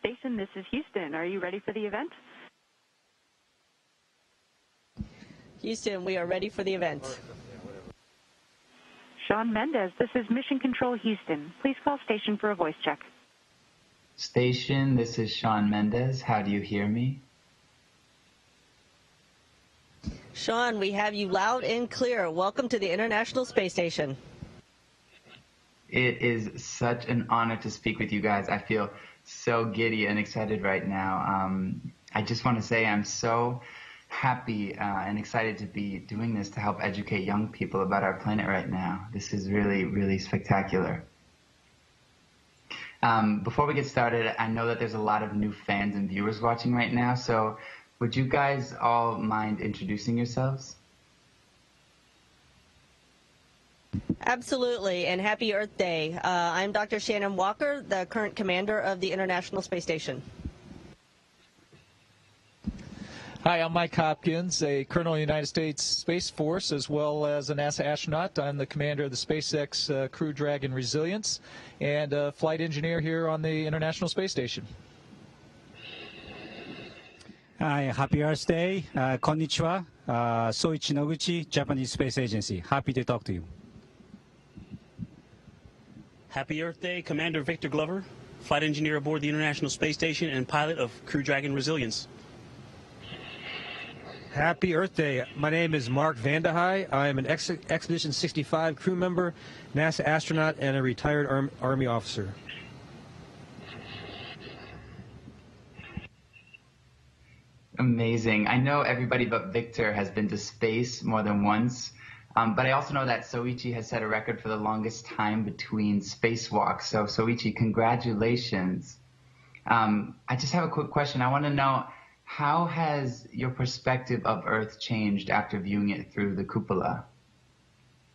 station. This is Houston. Are you ready for the event? Houston, we are ready for the event. Shawn Mendes, this is Mission Control Houston. Please call station for a voice check. Station, this is Shawn Mendes. How do you hear me? Shawn, we have you loud and clear. Welcome to the International Space Station. It is such an honor to speak with you guys. I feel so giddy and excited right now. I just want to say I'm so happy and excited to be doing this to help educate young people about our planet right now. This is really, really spectacular. Before we get started, I know that there's a lot of new fans and viewers watching right now, so would you guys all mind introducing yourselves? Absolutely, and happy Earth Day. I'm Dr. Shannon Walker, the current commander of the International Space Station. Hi, I'm Mike Hopkins, a colonel in the United States Space Force, as well as a NASA astronaut. I'm the commander of the SpaceX Crew Dragon Resilience and a flight engineer here on the International Space Station. Hi, happy Earth Day. Konnichiwa. Soichi Noguchi, Japanese Space Agency. Happy to talk to you. Happy Earth Day, Commander Victor Glover, flight engineer aboard the International Space Station and pilot of Crew Dragon Resilience. Happy Earth Day. My name is Mark Vandehei. I am an Expedition 65 crew member, NASA astronaut, and a retired Army officer. Amazing. I know everybody but Victor has been to space more than once, but I also know that Soichi has set a record for the longest time between spacewalks. So Soichi, congratulations. I just have a quick question. I want to know, how has your perspective of Earth changed after viewing it through the cupola?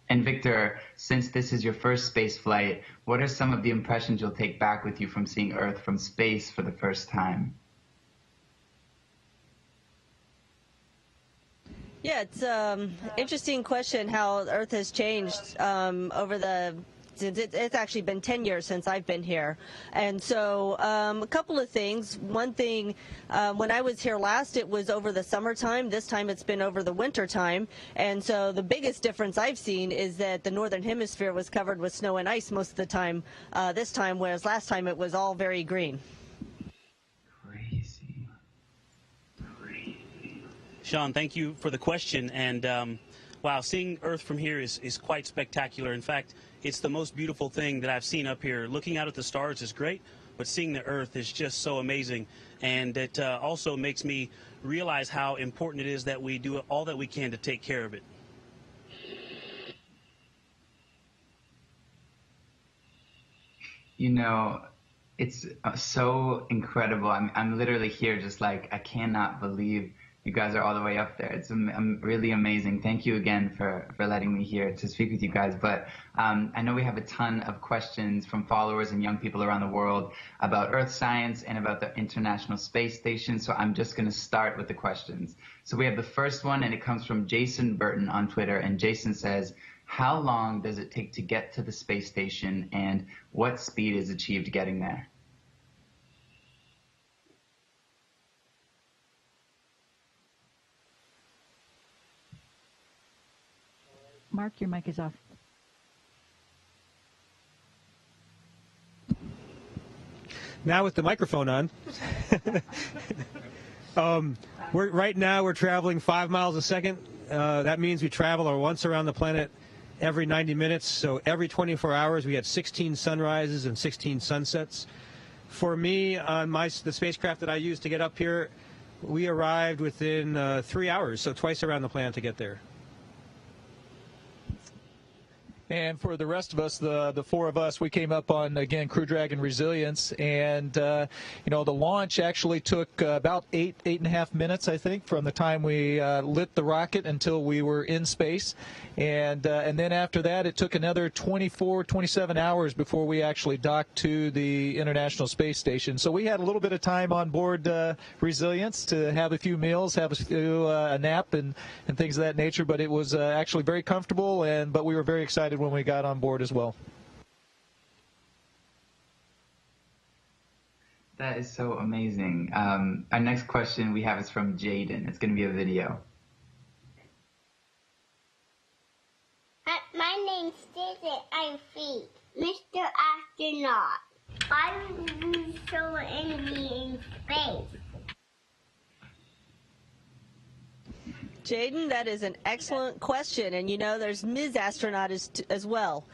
And Victor, since this is your first space flight, what are some of the impressions you'll take back with you from seeing Earth from space for the first time? Yeah, it's an interesting question how Earth has changed over the... It's actually been 10 years since I've been here. And so a couple of things. One thing, when I was here last, it was over the summertime. This time it's been over the winter time. And so the biggest difference I've seen is that the northern hemisphere was covered with snow and ice most of the time this time, whereas last time it was all very green. Crazy. Shawn, thank you for the question. And wow, seeing Earth from here is quite spectacular. In fact, it's the most beautiful thing that I've seen up here. Looking out at the stars is great, but seeing the Earth is just so amazing. And it also makes me realize how important it is that we do all that we can to take care of it. You know, it's so incredible. I'm literally here just like, I cannot believe you guys are all the way up there. It's really amazing. Thank you again for letting me here to speak with you guys. But I know we have a ton of questions from followers and young people around the world about Earth science and about the International Space Station. So I'm just going to start with the questions. So we have the first one, and it comes from Jason Burton on Twitter. And Jason says, how long does it take to get to the space station, and what speed is achieved getting there? Mark, your mic is off. Now with the microphone on. Right now we're traveling 5 miles a second. That means we travel once around the planet every 90 minutes. So every 24 hours we had 16 sunrises and 16 sunsets. For me, on the spacecraft that I used to get up here, we arrived within 3 hours, so twice around the planet to get there. And for the rest of us, the four of us, we came up on, again, Crew Dragon Resilience. And, you know, the launch actually took about eight and a half minutes, I think, from the time we lit the rocket until we were in space. And then after that, it took another 24, 27 hours before we actually docked to the International Space Station. So we had a little bit of time on board Resilience to have a few meals, have a nap and things of that nature. But it was actually very comfortable, but we were very excited when we got on board as well. That is so amazing. Our next question we have is from Jaden. It's going to be a video. My name's Jaden. I'm 3. Mr. Astronaut. I use solar energy in space. Jaden, that is an excellent question. And you know, there's Ms. Astronaut as well.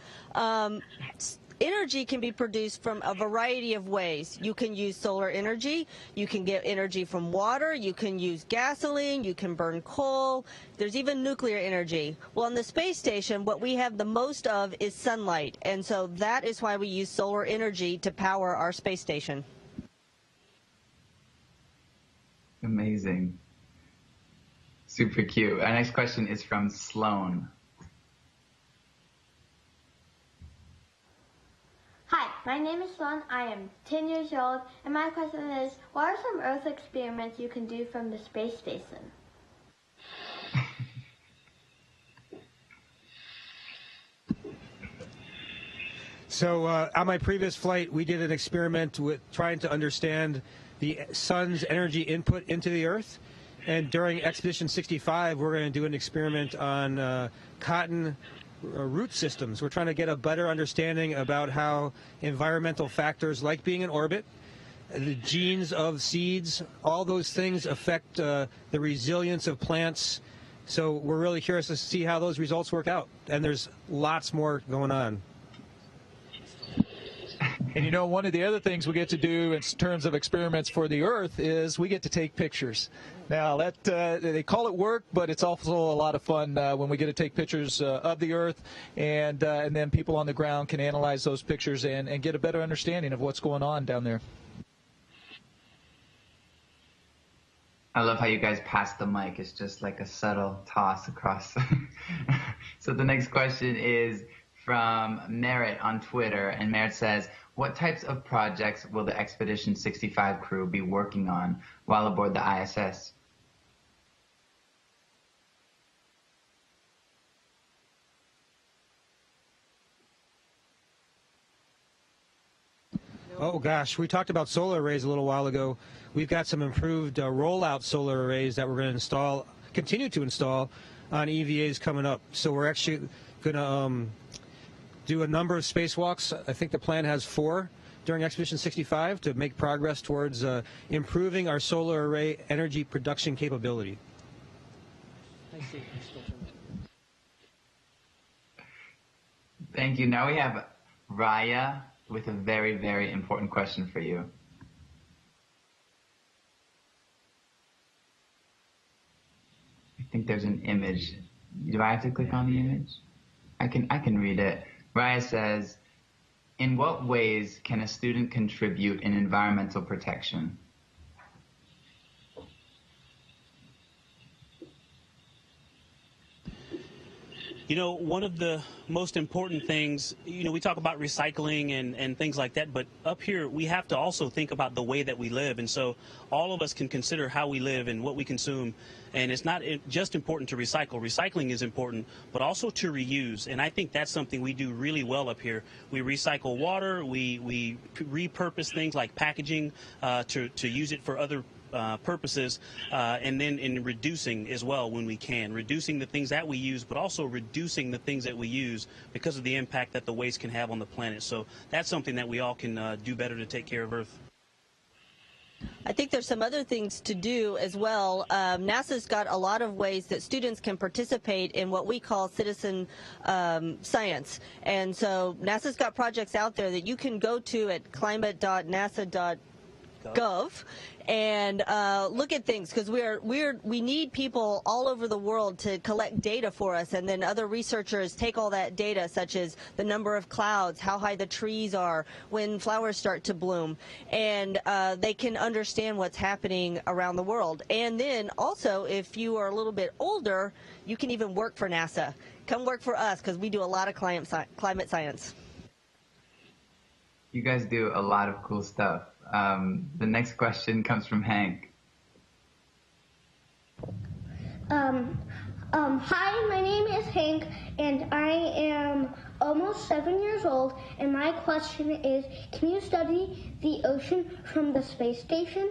Energy can be produced from a variety of ways. You can use solar energy, you can get energy from water, you can use gasoline, you can burn coal, there's even nuclear energy. Well, on the space station, what we have the most of is sunlight, and so that is why we use solar energy to power our space station. Amazing. Super cute. Our next question is from Sloan. Hi, my name is Sloan. I am 10 years old, and my question is, what are some Earth experiments you can do from the space station? So on my previous flight, we did an experiment with trying to understand the sun's energy input into the Earth. And during Expedition 65, we're going to do an experiment on cotton root systems. We're trying to get a better understanding about how environmental factors like being in orbit, the genes of seeds, all those things affect the resilience of plants. So we're really curious to see how those results work out. And there's lots more going on. And you know, one of the other things we get to do in terms of experiments for the Earth is we get to take pictures. Now, they call it work, but it's also a lot of fun when we get to take pictures of the Earth, and then people on the ground can analyze those pictures and get a better understanding of what's going on down there. I love how you guys pass the mic. It's just like a subtle toss across. So the next question is from Merritt on Twitter, and Merritt says, what types of projects will the Expedition 65 crew be working on while aboard the ISS? Oh gosh, we talked about solar arrays a little while ago. We've got some improved rollout solar arrays that we're going to continue to install on EVAs coming up. So we're actually going to do a number of spacewalks. I think the plan has 4 during Expedition 65 to make progress towards improving our solar array energy production capability. Thank you. Now we have Raya with a very, very important question for you. I think there's an image. Do I have to click on the image? I can read it. Raya says, in what ways can a student contribute in environmental protection? You know, one of the most important things, you know, we talk about recycling and things like that, but up here we have to also think about the way that we live. And so all of us can consider how we live and what we consume. And it's not just important to recycle. Recycling is important, but also to reuse. And I think that's something we do really well up here. We recycle water. We repurpose things like packaging to use it for other purposes, and then in reducing as well when we can. Reducing the things that we use, but also reducing the things that we use because of the impact that the waste can have on the planet. So that's something that we all can do better to take care of Earth. I think there's some other things to do as well. NASA's got a lot of ways that students can participate in what we call citizen science. And so NASA's got projects out there that you can go to at climate.nasa.gov and look at things, because we need people all over the world to collect data for us, and then other researchers take all that data, such as the number of clouds, how high the trees are, when flowers start to bloom, and they can understand what's happening around the world. And then also, if you are a little bit older, you can even work for NASA. Come work for us, because we do a lot of climate science. You guys do a lot of cool stuff. The next question comes from Hank. Hi, my name is Hank, and I am almost 7 years old, and my question is, can you study the ocean from the space station?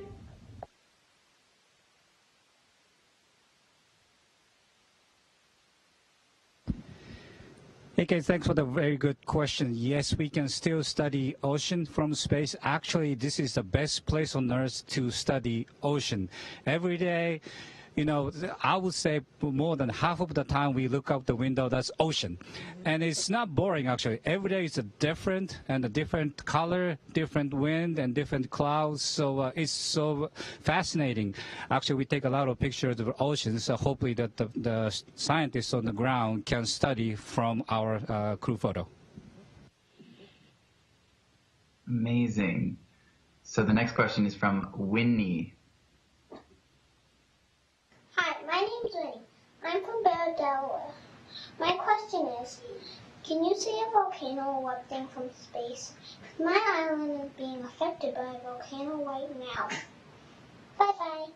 Okay, thanks for the very good question. Yes, we can still study ocean from space. Actually, this is the best place on Earth to study ocean. Every day, you know, I would say more than half of the time we look out the window, that's ocean. And it's not boring, actually. Every day is a different, and a different color, different wind, and different clouds. So it's so fascinating. Actually, we take a lot of pictures of oceans, so hopefully that the scientists on the ground can study from our crew photo. Amazing. So the next question is from Winnie. Hi, my name's Winnie. I'm from Barrow, Delaware. My question is, can you see a volcano erupting from space? My island is being affected by a volcano right now. Bye-bye.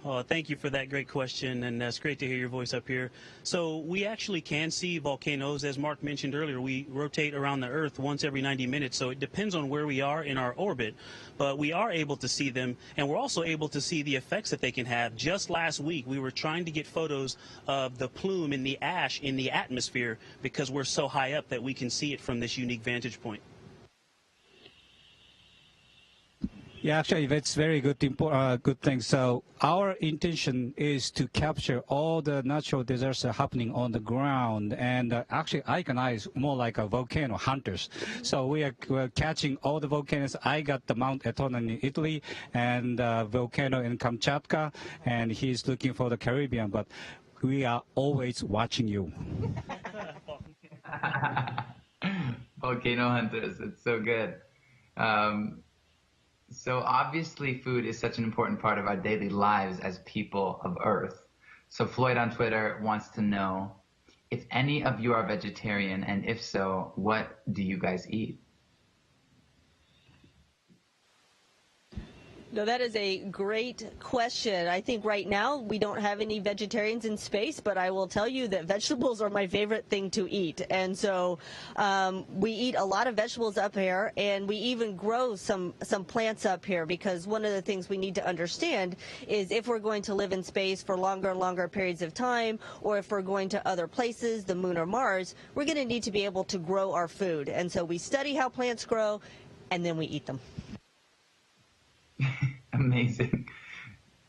Oh, thank you for that great question, and it's great to hear your voice up here. So we actually can see volcanoes. As Mark mentioned earlier, we rotate around the Earth once every 90 minutes, so it depends on where we are in our orbit. But we are able to see them, and we're also able to see the effects that they can have. Just last week, we were trying to get photos of the plume and the ash in the atmosphere because we're so high up that we can see it from this unique vantage point. Yeah, actually, that's very good thing. So our intention is to capture all the natural disasters happening on the ground. And actually, Icon is more like a volcano hunters. So we're catching all the volcanoes. I got the Mount Etna in Italy and volcano in Kamchatka, and he's looking for the Caribbean. But we are always watching you. Volcano hunters, it's so good. So obviously food is such an important part of our daily lives as people of Earth. So Floyd on Twitter wants to know if any of you are vegetarian, and if so, what do you guys eat? No, that is a great question. I think right now we don't have any vegetarians in space, but I will tell you that vegetables are my favorite thing to eat. And so we eat a lot of vegetables up here, and we even grow some plants up here, because one of the things we need to understand is if we're going to live in space for longer and longer periods of time, or if we're going to other places, the moon or Mars, we're going to need to be able to grow our food. And so we study how plants grow, and then we eat them. Amazing.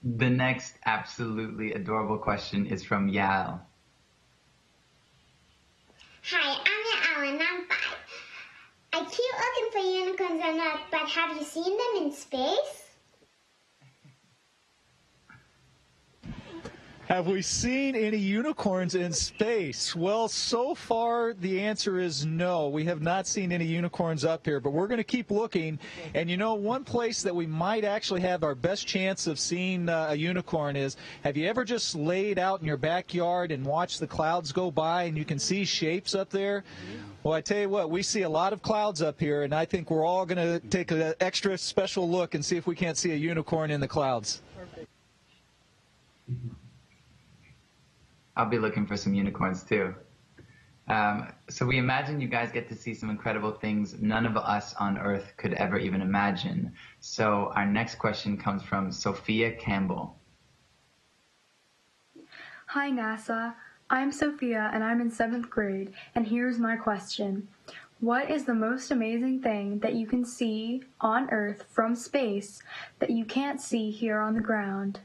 The next absolutely adorable question is from Yal. Hi, I'm Ellen. I'm 5. I keep looking for unicorns on Earth, but have you seen them in space? Have we seen any unicorns in space? Well, so far the answer is no. We have not seen any unicorns up here, but we're going to keep looking. And you know, one place that we might actually have our best chance of seeing a unicorn is, have you ever just laid out in your backyard and watched the clouds go by and you can see shapes up there? Well, I tell you what, we see a lot of clouds up here, and I think we're all going to take an extra special look and see if we can't see a unicorn in the clouds. Perfect. I'll be looking for some unicorns too. So we imagine you guys get to see some incredible things none of us on Earth could ever even imagine. So our next question comes from Sophia Campbell. Hi NASA, I'm Sophia and I'm in 7th grade, and here's my question. What is the most amazing thing that you can see on Earth from space that you can't see here on the ground?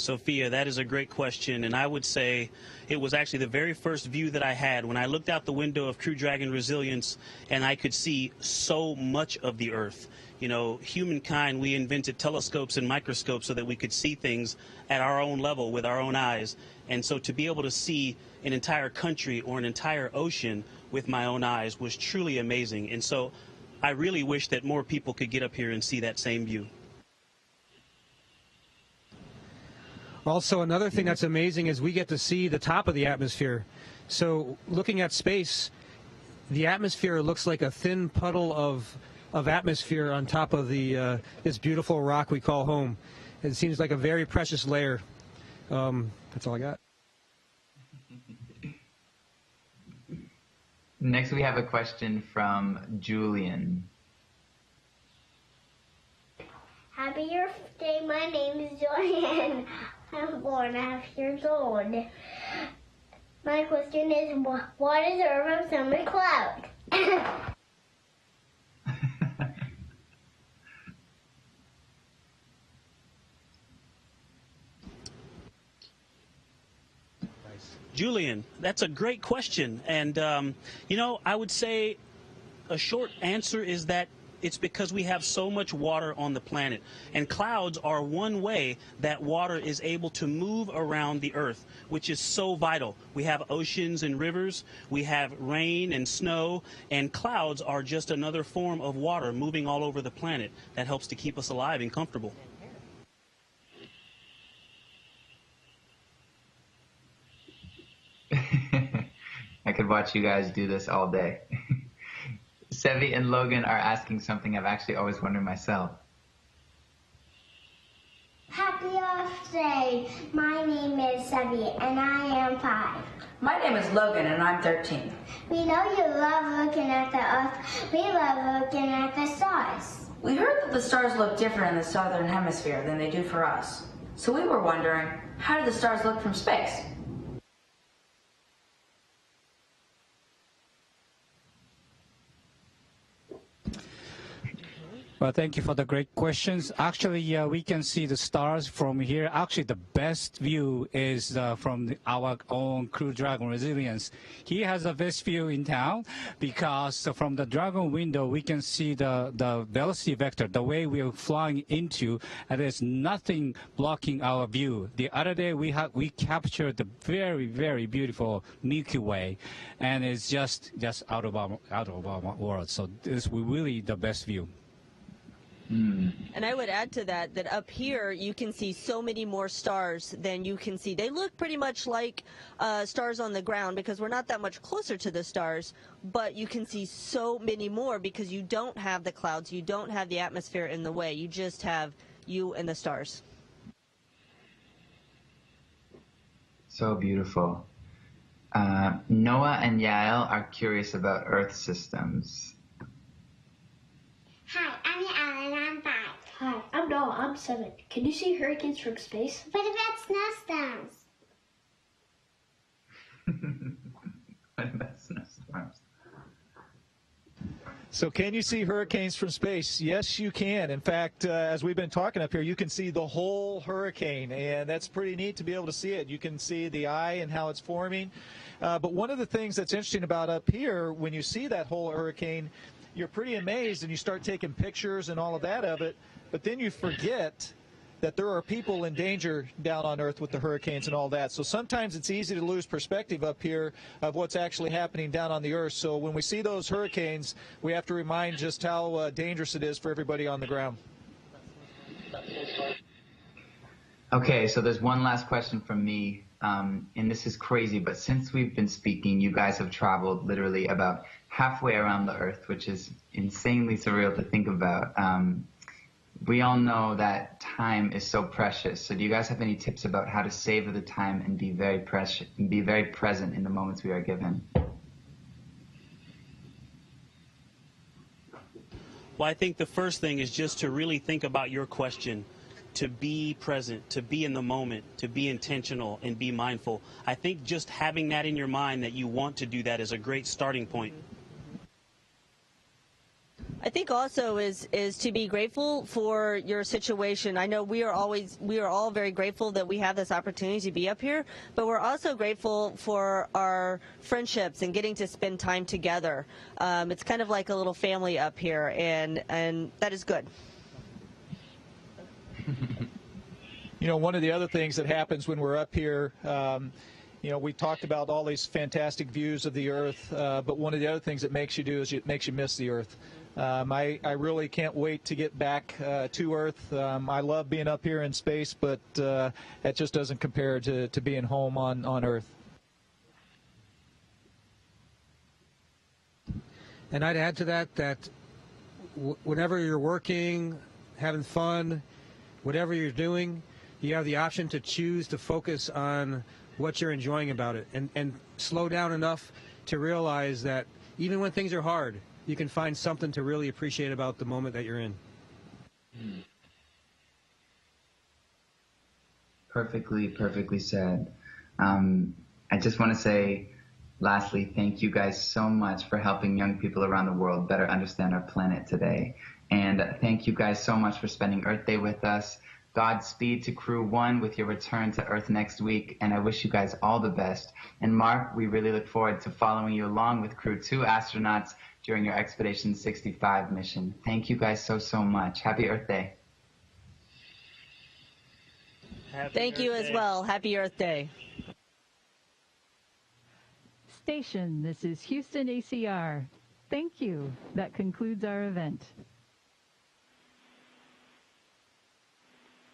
Sophia, that is a great question, and I would say it was actually the very first view that I had when I looked out the window of Crew Dragon Resilience, and I could see so much of the Earth. You know, humankind, we invented telescopes and microscopes so that we could see things at our own level with our own eyes. And so to be able to see an entire country or an entire ocean with my own eyes was truly amazing. And so I really wish that more people could get up here and see that same view. Also, another thing that's amazing is we get to see the top of the atmosphere. So looking at space, the atmosphere looks like a thin puddle of of atmosphere on top of the this beautiful rock we call home. It seems like a very precious layer. That's all I got. Next, we have a question from Julian. Happy Earth Day. My name is Julian. I'm 4.5 years old. My question is, what is Earth from summer cloud? Julian, that's a great question. And, you know, I would say a short answer is that it's because we have so much water on the planet. And clouds are one way that water is able to move around the Earth, which is so vital. We have oceans and rivers, we have rain and snow, and clouds are just another form of water moving all over the planet that helps to keep us alive and comfortable. I could watch you guys do this all day. Sevi and Logan are asking something I've actually always wondered myself. Happy Earth Day. My name is Sevi and I am 5. My name is Logan and I'm 13. We know you love looking at the Earth. We love looking at the stars. We heard that the stars look different in the southern hemisphere than they do for us. So we were wondering, how do the stars look from space? Well, thank you for the great questions. Actually, we can see the stars from here. Actually, the best view is from our own Crew Dragon Resilience. He has the best view in town because from the Dragon window, we can see the velocity vector, the way we are flying into, and there's nothing blocking our view. The other day, we captured the very, very beautiful Milky Way, and it's just out of our world. So this is really the best view. And I would add to that up here you can see so many more stars than you can see. They look pretty much like stars on the ground because we're not that much closer to the stars, but you can see so many more because you don't have the clouds, you don't have the atmosphere in the way, you just have you and the stars. So beautiful. Noah and Yael are curious about Earth systems. Hi, I'm Yael and I'm 5. Hi, I'm Noah. I'm 7. Can you see hurricanes from space? What about snowstorms? What about snowstorms? So can you see hurricanes from space? Yes, you can. In fact, as we've been talking up here, you can see the whole hurricane, and that's pretty neat to be able to see it. You can see the eye and how it's forming. But one of the things that's interesting about up here, when you see that whole hurricane, you're pretty amazed and you start taking pictures and all of that of it, but then you forget that there are people in danger down on Earth with the hurricanes and all that. So sometimes it's easy to lose perspective up here of what's actually happening down on the Earth. So when we see those hurricanes, we have to remind just how dangerous it is for everybody on the ground. Okay, so there's one last question from me, and this is crazy, but since we've been speaking, you guys have traveled literally about halfway around the Earth, which is insanely surreal to think about. We all know that time is so precious. So do you guys have any tips about how to savor the time and be very present in the moments we are given? Well, I think the first thing is just to really think about your question, to be present, to be in the moment, to be intentional and be mindful. I think just having that in your mind that you want to do that is a great starting point. I think also is to be grateful for your situation. I know we are all very grateful that we have this opportunity to be up here, but we're also grateful for our friendships and getting to spend time together. It's kind of like a little family up here, and that is good. You know, one of the other things that happens when we're up here, you know, we talked about all these fantastic views of the Earth, but one of the other things it makes you do is it makes you miss the Earth. I really can't wait to get back to Earth. I love being up here in space, but it just doesn't compare to being home on Earth. And I'd add to that whenever you're working, having fun, whatever you're doing, you have the option to choose to focus on what you're enjoying about it, and slow down enough to realize that even when things are hard, you can find something to really appreciate about the moment that you're in. Perfectly said. I just want to say, lastly, thank you guys so much for helping young people around the world better understand our planet today. And thank you guys so much for spending Earth Day with us. Godspeed to Crew 1 with your return to Earth next week, and I wish you guys all the best. And Mark, we really look forward to following you along with Crew 2 astronauts during your Expedition 65 mission. Thank you guys so much. Happy Earth Day. Thank you as well. Happy Earth Day. Station, this is Houston ACR. Thank you. That concludes our event.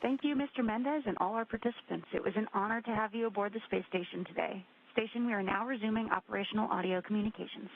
Thank you, Mr. Mendes, and all our participants. It was an honor to have you aboard the space station today. Station, we are now resuming operational audio communications.